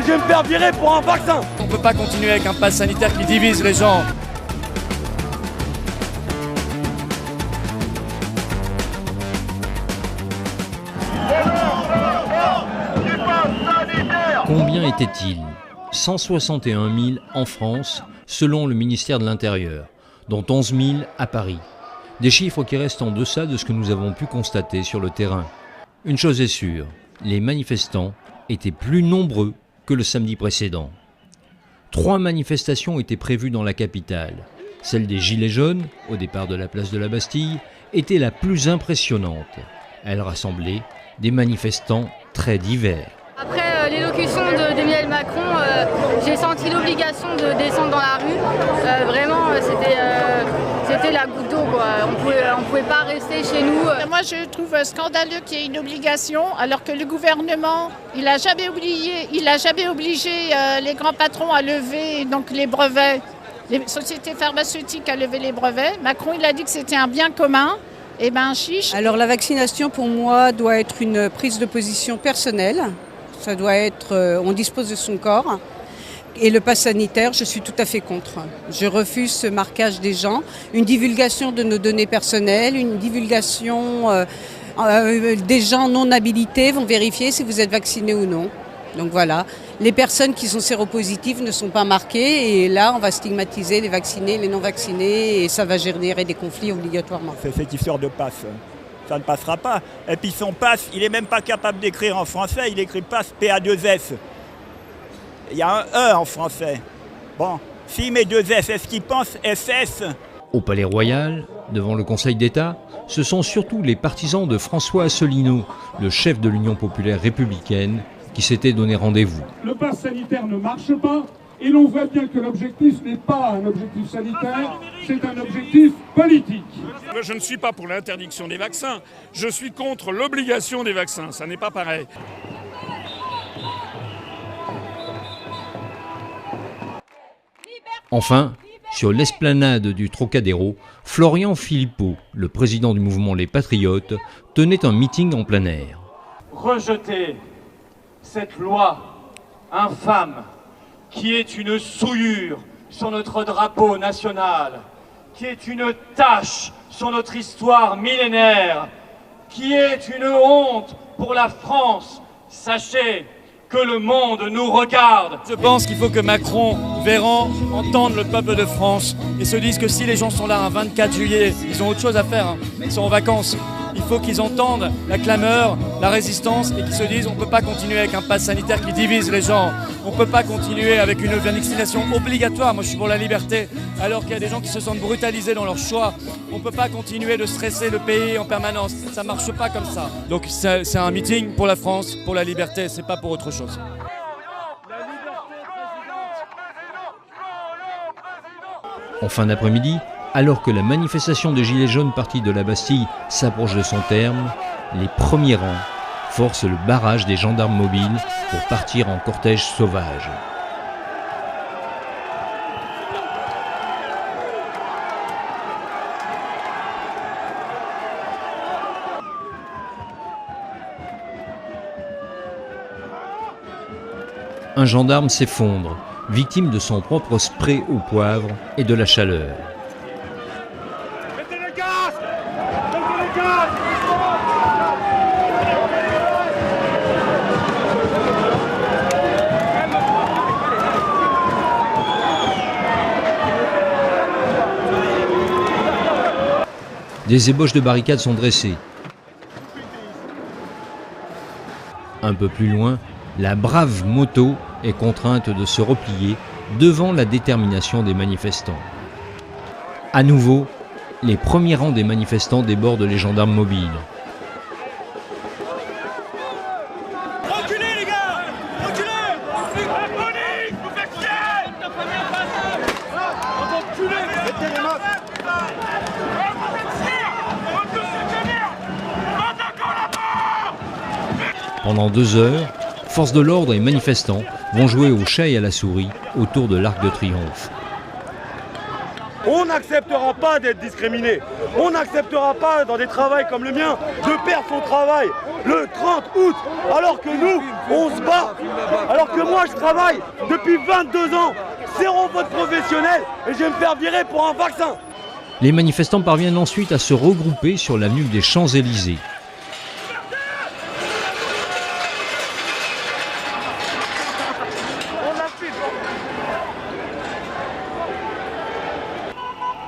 et je vais me faire virer pour un vaccin. On ne peut pas continuer avec un pass sanitaire qui divise les gens. Combien était-il? 161 000 en France, selon le ministère de l'Intérieur, dont 11 000 à Paris. Des chiffres qui restent en deçà de ce que nous avons pu constater sur le terrain. Une chose est sûre, les manifestants étaient plus nombreux que le samedi précédent. 3 manifestations étaient prévues dans la capitale. Celle des Gilets jaunes, au départ de la place de la Bastille, était la plus impressionnante. Elle rassemblait des manifestants très divers. Après l'élocution d'Emmanuel Macron, j'ai senti l'obligation de descendre dans la rue. Vraiment, c'était la goutte d'eau, quoi. On pouvait pas rester chez nous. Moi, je trouve scandaleux qu'il y ait une obligation, alors que le gouvernement, il n'a jamais obligé les grands patrons à lever donc, les brevets, les sociétés pharmaceutiques à lever les brevets. Macron, il a dit que c'était un bien commun. Eh ben, chiche. Alors la vaccination, pour moi, doit être une prise de position personnelle. Ça doit être, on dispose de son corps. Et le pass sanitaire, je suis tout à fait contre. Je refuse ce marquage des gens, une divulgation de nos données personnelles, une divulgation des gens non habilités vont vérifier si vous êtes vacciné ou non. Donc voilà, les personnes qui sont séropositives ne sont pas marquées et là on va stigmatiser les vaccinés, les non vaccinés et ça va générer des conflits obligatoirement. C'est cette histoire de passe. Ça ne passera pas. Et puis son passe, il n'est même pas capable d'écrire en français, il écrit passe PA2S. Il y a un E en français. Bon, s'il met 2 S, est-ce qu'il pense SS? Au Palais Royal, devant le Conseil d'État, ce sont surtout les partisans de François Asselineau, le chef de l'Union populaire républicaine, qui s'était donné rendez-vous. Le pass sanitaire ne marche pas et l'on voit bien que l'objectif n'est pas un objectif sanitaire, c'est un objectif politique. Je ne suis pas pour l'interdiction des vaccins, je suis contre l'obligation des vaccins, ça n'est pas pareil. Enfin, sur l'esplanade du Trocadéro, Florian Philippot, le président du mouvement Les Patriotes, tenait un meeting en plein air. Rejeter cette loi infâme qui est une souillure sur notre drapeau national, qui est une tache sur notre histoire millénaire, qui est une honte pour la France. Sachez que le monde nous regarde. Je pense qu'il faut que Macron, Véran, entendent le peuple de France et se disent que si les gens sont là un 24 juillet, ils ont autre chose à faire, ils sont en vacances. Il faut qu'ils entendent la clameur, la résistance et qu'ils se disent on ne peut pas continuer avec un pass sanitaire qui divise les gens. On ne peut pas continuer avec une vaccination obligatoire. Moi je suis pour la liberté alors qu'il y a des gens qui se sentent brutalisés dans leur choix. On ne peut pas continuer de stresser le pays en permanence. Ça ne marche pas comme ça. Donc c'est un meeting pour la France, pour la liberté, c'est pas pour autre chose. En fin d'après-midi, alors que la manifestation des Gilets jaunes partie de la Bastille s'approche de son terme, les premiers rangs forcent le barrage des gendarmes mobiles pour partir en cortège sauvage. Un gendarme s'effondre, victime de son propre spray au poivre et de la chaleur. Des ébauches de barricades sont dressées. Un peu plus loin, la brave moto est contrainte de se replier devant la détermination des manifestants. À nouveau, les premiers rangs des manifestants débordent les gendarmes mobiles. Reculez les gars! Reculez! La police! Vous faites chier! Reculez! Mettez les mains! Pendant 2 heures, forces de l'ordre et manifestants vont jouer au chat et à la souris autour de l'Arc de Triomphe. On n'acceptera pas d'être discriminé. On n'acceptera pas, dans des travails comme le mien, de perdre son travail le 30 août, alors que nous, on se bat. Alors que moi, je travaille depuis 22 ans, zéro vote professionnel, et je vais me faire virer pour un vaccin. Les manifestants parviennent ensuite à se regrouper sur l'avenue des Champs-Élysées.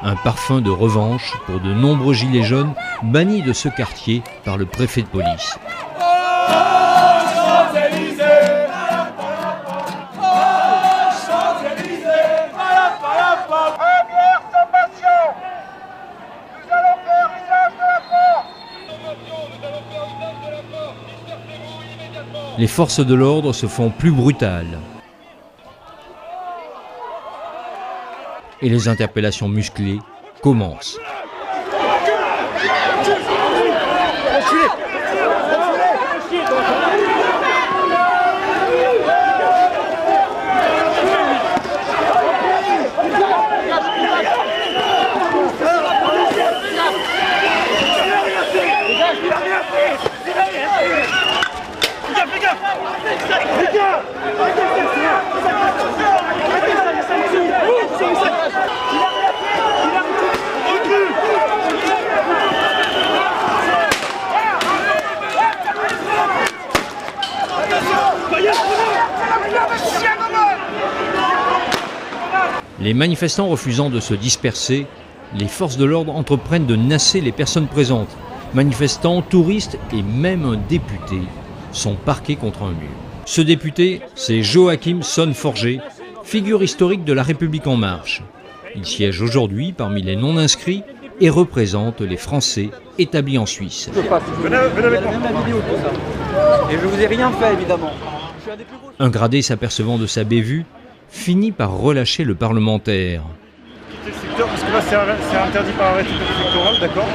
Un parfum de revanche pour de nombreux gilets jaunes bannis de ce quartier par le préfet de police. Les forces de l'ordre se font plus brutales. Et les interpellations musclées commencent. Les manifestants refusant de se disperser, les forces de l'ordre entreprennent de nasser les personnes présentes. Manifestants, touristes et même un député sont parqués contre un mur. Ce député, c'est Joachim Son-Forget, figure historique de La République En Marche. Il siège aujourd'hui parmi les non-inscrits et représente les Français établis en Suisse. Venez avec la vidéo, tout ça. Et je vous ai rien fait, évidemment. Un gradé s'apercevant de sa bévue finit par relâcher le parlementaire. Quitter le secteur, parce que là c'est interdit par arrêté préfectoral, d'accord.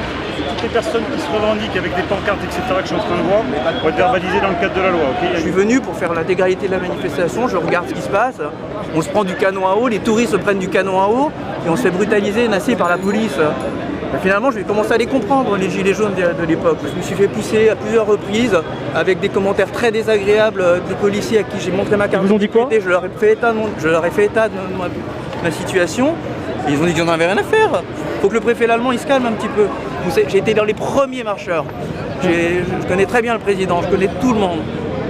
Toutes les personnes qui se revendiquent avec des pancartes, etc., que je suis en train de voir, vont être verbalisées dans le cadre de la loi. Okay, je suis venu pour faire l'intégralité de la manifestation, je regarde ce qui se passe. On se prend du canon à eau, les touristes se prennent du canon à eau, et on se fait brutaliser et nasser par la police. Et finalement, je vais commencer à les comprendre, les gilets jaunes de l'époque. Je me suis fait pousser à plusieurs reprises, avec des commentaires très désagréables de policiers à qui j'ai montré ma carte. Ils vous ont dit quoi ? Je leur ai fait état de ma situation. Et ils ont dit qu'ils n'en avaient rien à faire. Il faut que le préfet allemand il se calme un petit peu. J'ai été dans les premiers marcheurs. Je connais très bien le président, je connais tout le monde.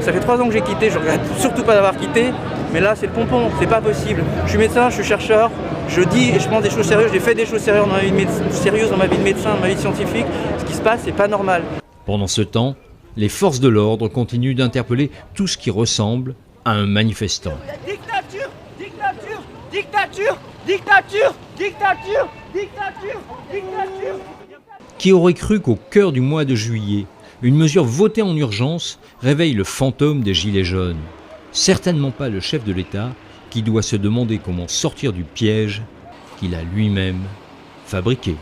Ça fait 3 ans que j'ai quitté, je ne regrette surtout pas d'avoir quitté. Mais là, c'est le pompon, c'est pas possible. Je suis médecin, je suis chercheur, je dis et je pense des choses sérieuses. J'ai fait des choses sérieuses dans ma vie de médecin, dans ma vie scientifique. Ce qui se passe, c'est pas normal. Pendant ce temps, les forces de l'ordre continuent d'interpeller tout ce qui ressemble à un manifestant. Dictature, dictature, dictature, dictature, dictature, dictature, dictature. Qui aurait cru qu'au cœur du mois de juillet, une mesure votée en urgence réveille le fantôme des Gilets jaunes? Certainement pas le chef de l'État qui doit se demander comment sortir du piège qu'il a lui-même fabriqué.